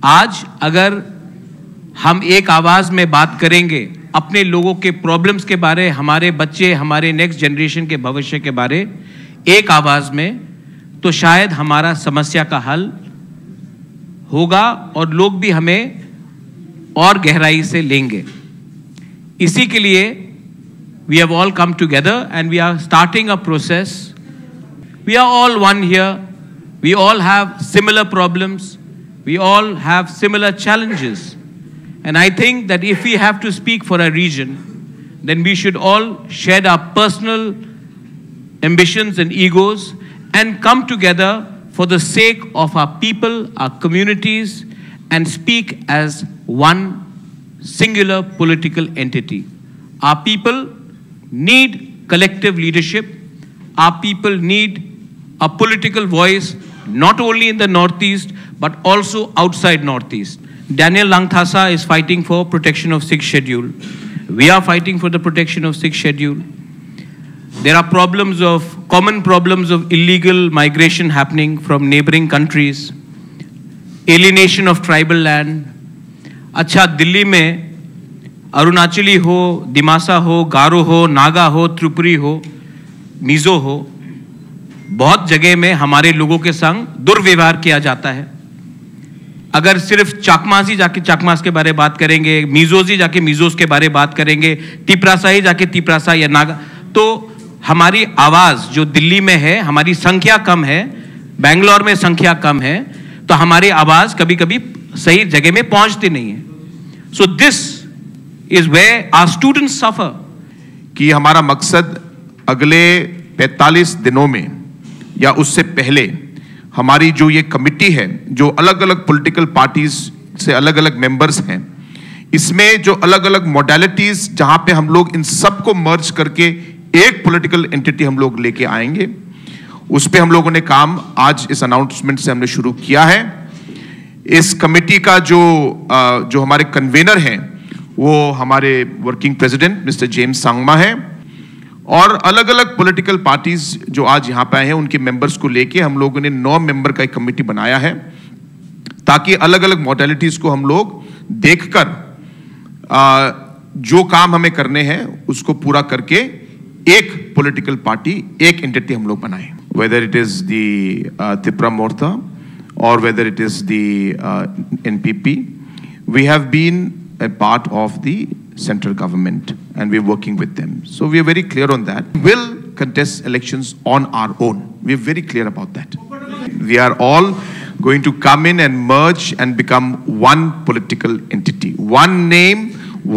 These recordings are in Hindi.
आज अगर हम एक आवाज में बात करेंगे अपने लोगों के प्रॉब्लम्स के बारे, हमारे बच्चे, हमारे नेक्स्ट जनरेशन के भविष्य के बारे एक आवाज में, तो शायद हमारा समस्या का हल होगा और लोग भी हमें और गहराई से लेंगे। इसी के लिए we have all come together and we are starting a process. We are all one here. We all have similar problems. We all have similar challenges. And I think that if we have to speak for a region, then we should all shed our personal ambitions and egos and come together for the sake of our people, our communities, and speak as one singular political entity. Our people need collective leadership. Our people need a political voice, not only in the Northeast, but also outside Northeast. Daniel Langthasa is fighting for protection of 6th schedule. We are fighting for the protection of 6th schedule. There are common problems of illegal migration happening from neighboring countries, alienation of tribal land. अच्छा, दिल्ली में अरुणाचली हो, दिमासा हो, गारो हो, नागा हो, त्रिपुरी हो, मिजो हो, बहुत जगह में हमारे लोगों के संग दुर्व्यवहार किया जाता है। अगर सिर्फ चाकमासी जाके चाकमास के बारे बात करेंगे, मिजोजी जाके मिजोस के बारे बात करेंगे, तिपरासाई जाके तिपरासा या नागा, तो हमारी आवाज जो दिल्ली में है, हमारी संख्या कम है, बेंगलोर में संख्या कम है, तो हमारी आवाज कभी कभी सही जगह में पहुंचती नहीं है। So this is where our students suffer. कि हमारा मकसद अगले 45 दिनों में या उससे पहले हमारी जो ये कमिटी है, जो अलग अलग पॉलिटिकल पार्टीज से अलग अलग मेंबर्स हैं, इसमें जो अलग अलग मॉडलिटीज जहां पे हम लोग इन सबको मर्ज करके एक पॉलिटिकल एंटिटी हम लोग लेके आएंगे, उस पे हम लोगों ने काम आज इस अनाउंसमेंट से हमने शुरू किया है। इस कमेटी का जो हमारे कन्वेनर हैं वो हमारे working president mister James Sangma है, और अलग अलग पॉलिटिकल पार्टीज जो आज यहाँ पे आए हैं उनके मेंबर्स को लेके हम लोगों ने 9 मेंबर का एक कमेटी बनाया है, ताकि अलग अलग मॉडलिटीज को हम लोग देखकर जो काम हमें करने हैं उसको पूरा करके एक पॉलिटिकल पार्टी, एक एंटिटी हम लोग बनाएं। Whether it is the Tripura Morcha or whether it is the NPP, we have been a part of the central government and we're working with them. So we are very clear on that. We'll contest elections on our own. We're very clear about that. We are all going to come in and merge and become one political entity. One name,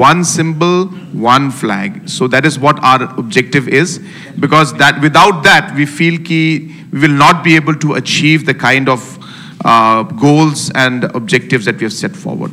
one symbol, one flag. So that is what our objective is, because that without that we feel ki we will not be able to achieve the kind of goals and objectives that we have set forward.